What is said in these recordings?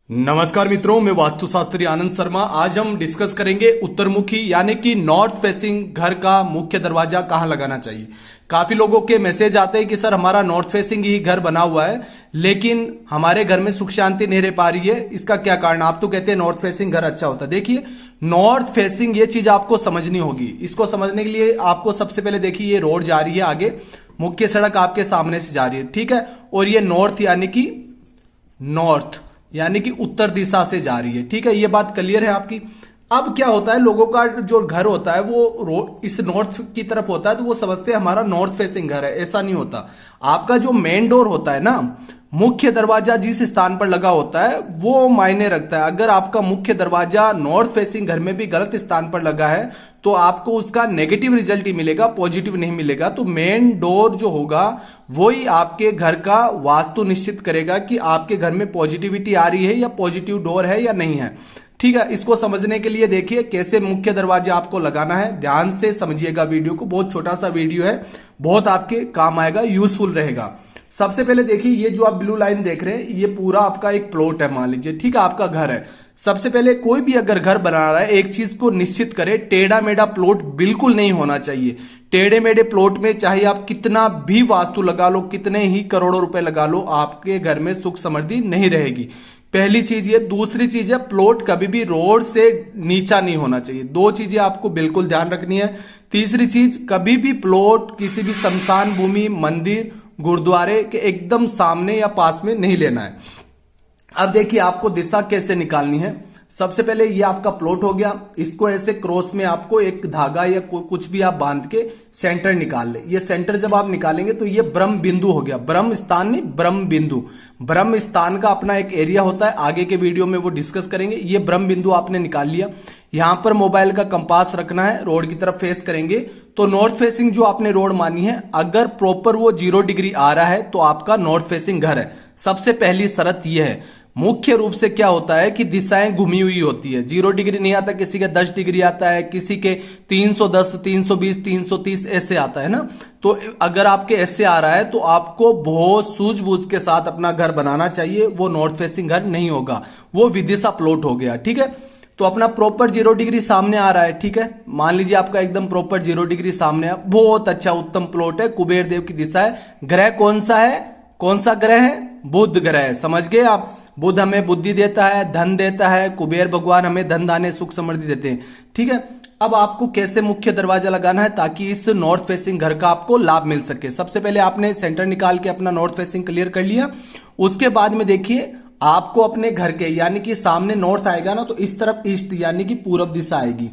नमस्कार मित्रों, मैं वास्तुशास्त्री आनंद शर्मा। आज हम डिस्कस करेंगे उत्तरमुखी यानी कि नॉर्थ फेसिंग घर का मुख्य दरवाजा कहां लगाना चाहिए। काफी लोगों के मैसेज आते हैं कि सर हमारा नॉर्थ फेसिंग ही घर बना हुआ है लेकिन हमारे घर में सुख शांति नहीं रह पा रही है, इसका क्या कारण। आप तो कहते हैं नॉर्थ फेसिंग घर अच्छा होता है। देखिए, नॉर्थ फेसिंग ये चीज आपको समझनी होगी। इसको समझने के लिए आपको सबसे पहले देखिए, ये रोड जा रही है आगे, मुख्य सड़क आपके सामने से जा रही है, ठीक है। और ये नॉर्थ यानी कि उत्तर दिशा से जा रही है, ठीक है। ये बात क्लियर है आपकी। अब क्या होता है, लोगों का जो घर होता है वो रोड इस नॉर्थ की तरफ होता है तो वो समझते हैं हमारा नॉर्थ फेसिंग घर है। ऐसा नहीं होता। आपका जो मेन डोर होता है ना, मुख्य दरवाजा जिस स्थान पर लगा होता है वो मायने रखता है। अगर आपका मुख्य दरवाजा नॉर्थ फेसिंग घर में भी गलत स्थान पर लगा है तो आपको उसका नेगेटिव रिजल्ट ही मिलेगा, पॉजिटिव नहीं मिलेगा। तो मेन डोर जो होगा वही आपके घर का वास्तु निश्चित करेगा कि आपके घर में पॉजिटिविटी आ रही है या पॉजिटिव डोर है या नहीं है, ठीक है। इसको समझने के लिए देखिए कैसे मुख्य दरवाजा आपको लगाना है। ध्यान से समझिएगा वीडियो को, बहुत छोटा सा वीडियो है, बहुत आपके काम आएगा, यूजफुल रहेगा। सबसे पहले देखिए, ये जो आप ब्लू लाइन देख रहे हैं ये पूरा आपका एक प्लॉट है, मान लीजिए, ठीक है, आपका घर है। सबसे पहले कोई भी अगर घर बना रहा है एक चीज को निश्चित करे, टेढ़ा मेढ़ा प्लॉट बिल्कुल नहीं होना चाहिए। टेढ़े मेढ़े प्लॉट में चाहे आप कितना भी वास्तु लगा लो, कितने ही करोड़ों रुपए लगा लो, आपके घर में सुख समृद्धि नहीं रहेगी। पहली चीज ये। दूसरी चीज है, प्लॉट कभी भी रोड से नीचा नहीं होना चाहिए। दो चीजें आपको बिल्कुल ध्यान रखनी है। तीसरी चीज, कभी भी प्लॉट किसी भी शमशान भूमि, मंदिर, गुरुद्वारे के एकदम सामने या पास में नहीं लेना है। अब देखिए आपको दिशा कैसे निकालनी है। सबसे पहले ये आपका प्लॉट हो गया, इसको ऐसे क्रॉस में आपको एक धागा या कुछ भी आप बांध के सेंटर निकाल ले। ये सेंटर जब आप निकालेंगे तो ये ब्रह्म बिंदु हो गया। ब्रह्म स्थान नहीं, ब्रह्म बिंदु। ब्रह्म स्थान का अपना एक एरिया होता है, आगे के वीडियो में वो डिस्कस करेंगे। ये ब्रह्म बिंदु आपने निकाल लिया। यहां पर मोबाइल का कंपास रखना है, रोड की तरफ फेस करेंगे तो नॉर्थ फेसिंग जो आपने रोड मानी है, अगर प्रॉपर वो 0 डिग्री आ रहा है तो आपका नॉर्थ फेसिंग घर है। सबसे पहली शर्त यह है। मुख्य रूप से क्या होता है कि दिशाएं घुमी हुई होती है। 0 डिग्री नहीं आता, किसी के 10 डिग्री आता है, किसी के 310, 320, 330 ऐसे आता है ना। तो अगर आपके ऐसे आ रहा है तो आपको बहुत सूझबूझ के साथ अपना घर बनाना चाहिए। वो नॉर्थ फेसिंग घर नहीं होगा, वो विदिशा प्लॉट हो गया, ठीक है। तो अपना प्रॉपर 0 डिग्री सामने आ रहा है, ठीक है। मान लीजिए आपका एकदम प्रॉपर 0 डिग्री सामने है, बहुत अच्छा उत्तम प्लॉट है, कुबेर देव की दिशा है। ग्रह कौन सा है, कौन सा ग्रह है? बुध ग्रह है, समझ गए आप। बुध हमें बुद्धि देता है, धन देता है, कुबेर भगवान हमें धन दाने सुख समृद्धि देते हैं, ठीक है। अब आपको कैसे मुख्य दरवाजा लगाना है ताकि इस नॉर्थ फेसिंग घर का आपको लाभ मिल सके। सबसे पहले आपने सेंटर निकाल के अपना नॉर्थ फेसिंग क्लियर कर लिया। उसके बाद में देखिए आपको अपने घर के यानी कि सामने नॉर्थ आएगा ना, तो इस तरफ ईस्ट यानी कि पूरब दिशा आएगी,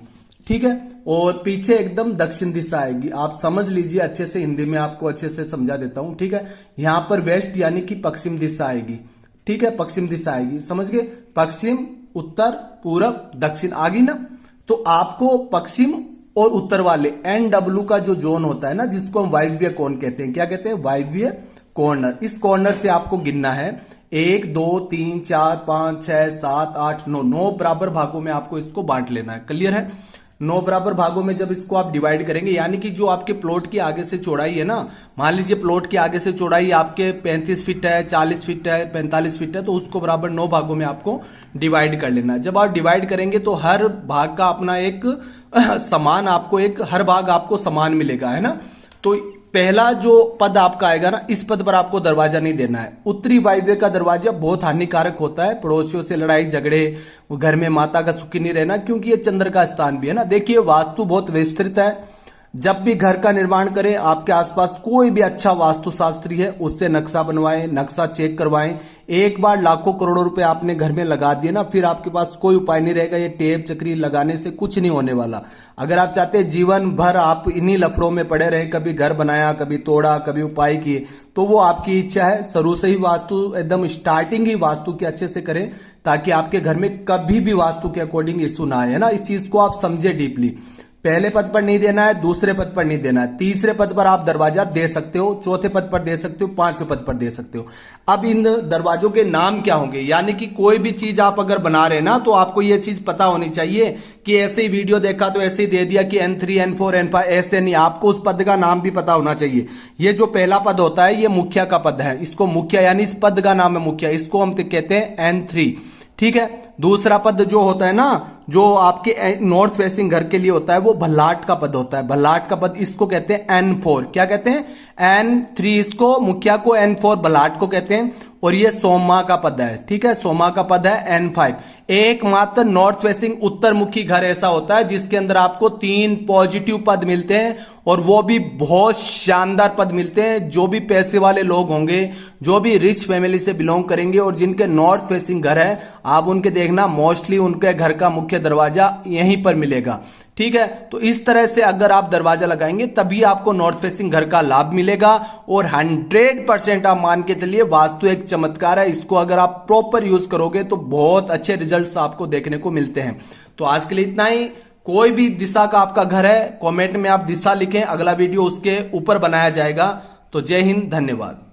ठीक है। और पीछे एकदम दक्षिण दिशा आएगी। आप समझ लीजिए अच्छे से, हिंदी में आपको अच्छे से समझा देता हूं, ठीक है। यहां पर वेस्ट यानी कि पश्चिम दिशा आएगी, ठीक है, पश्चिम दिशा आएगी, समझ गए। पश्चिम, उत्तर, पूरब, दक्षिण आ गई ना। तो आपको पश्चिम और उत्तर वाले NW का जो जोन होता है ना, जिसको हम वायव्य कोण कहते हैं, क्या कहते हैं? वायव्य कॉर्नर। इस कॉर्नर से आपको गिनना है 1 2 3 4 5 6 7 8 9, 9 बराबर भागों में आपको इसको बांट लेना है। क्लियर है? 9 बराबर भागों में जब इसको आप डिवाइड करेंगे, यानी कि जो आपके प्लॉट की आगे से चौड़ाई है ना, मान लीजिए प्लॉट की आगे से चौड़ाई आपके 35 फीट है, 40 फीट है, 45 फीट है, तो उसको बराबर 9 भागों में आपको डिवाइड कर लेना है। जब आप डिवाइड करेंगे तो हर भाग का अपना एक समान, आपको एक हर भाग आपको समान मिलेगा, है ना। तो पहला जो पद आपका आएगा ना, इस पद पर आपको दरवाजा नहीं देना है। उत्तरी वायव्य का दरवाजा बहुत हानिकारक होता है, पड़ोसियों से लड़ाई झगड़े, घर में माता का सुखी नहीं रहना, क्योंकि ये चंद्र का स्थान भी है ना। देखिए वास्तु बहुत विस्तृत है। जब भी घर का निर्माण करें, आपके आसपास कोई भी अच्छा वास्तुशास्त्री है उससे नक्शा बनवाएं, नक्शा चेक करवाएं। एक बार लाखों करोड़ों रुपए आपने घर में लगा दिए ना, फिर आपके पास कोई उपाय नहीं रहेगा। ये टेप चक्री लगाने से कुछ नहीं होने वाला। अगर आप चाहते हैं जीवन भर आप इन्हीं लफड़ों में पड़े रहे, कभी घर बनाया, कभी तोड़ा, कभी उपाय किए, तो वो आपकी इच्छा है। शुरू से ही वास्तु एकदम स्टार्टिंग ही वास्तु के अच्छे से करें ताकि आपके घर में कभी भी वास्तु के अकॉर्डिंग इश्यू ना आए, है ना। इस चीज को आप समझे डीपली। पहले पद पर नहीं देना है, दूसरे पद पर नहीं देना है, तीसरे पद पर आप दरवाजा दे सकते हो, चौथे पद पर दे सकते हो, पांचवें पद पर दे सकते हो। अब इन दरवाजों के नाम क्या होंगे, यानी कि कोई भी चीज आप अगर बना रहे हैं ना, तो आपको ये चीज पता होनी चाहिए कि ऐसे ही वीडियो देखा तो ऐसे ही दे दिया कि N3 N4 N5, ऐसे नहीं। आपको उस पद का नाम भी पता होना चाहिए। ये जो पहला पद होता है ये मुखिया का पद है, इसको मुखिया यानी इस पद का नाम है मुखिया, इसको हम कहते हैं N3, ठीक है। दूसरा पद जो होता है ना, जो आपके नॉर्थ फेसिंग घर के लिए होता है, वो भल्लाट का पद होता है। भल्लाट का पद इसको कहते हैं N4। क्या कहते हैं? N3 इसको, मुखिया को, N4 भल्लाट को कहते हैं। और ये सोमा का पद है, ठीक है, सोमा का पद है N5। एकमात्र नॉर्थ फेसिंग उत्तर मुखी घर ऐसा होता है जिसके अंदर आपको 3 पॉजिटिव पद मिलते हैं, और वो भी बहुत शानदार पद मिलते हैं। जो भी पैसे वाले लोग होंगे, जो भी रिच फैमिली से बिलोंग करेंगे और जिनके नॉर्थ फेसिंग घर है, आप उनके देखना मोस्टली उनके घर का मुख्य दरवाजा यहीं पर मिलेगा, ठीक है। तो इस तरह से अगर आप दरवाजा लगाएंगे तभी आपको नॉर्थ फेसिंग घर का लाभ मिलेगा। और 100% आप मान के चलिए, वास्तु एक चमत्कार है, इसको अगर आप प्रॉपर यूज करोगे तो बहुत अच्छे रिजल्ट्स आपको देखने को मिलते हैं। तो आज के लिए इतना ही। कोई भी दिशा का आपका घर है, कमेंट में आप दिशा लिखें, अगला वीडियो उसके ऊपर बनाया जाएगा। तो जय हिंद, धन्यवाद।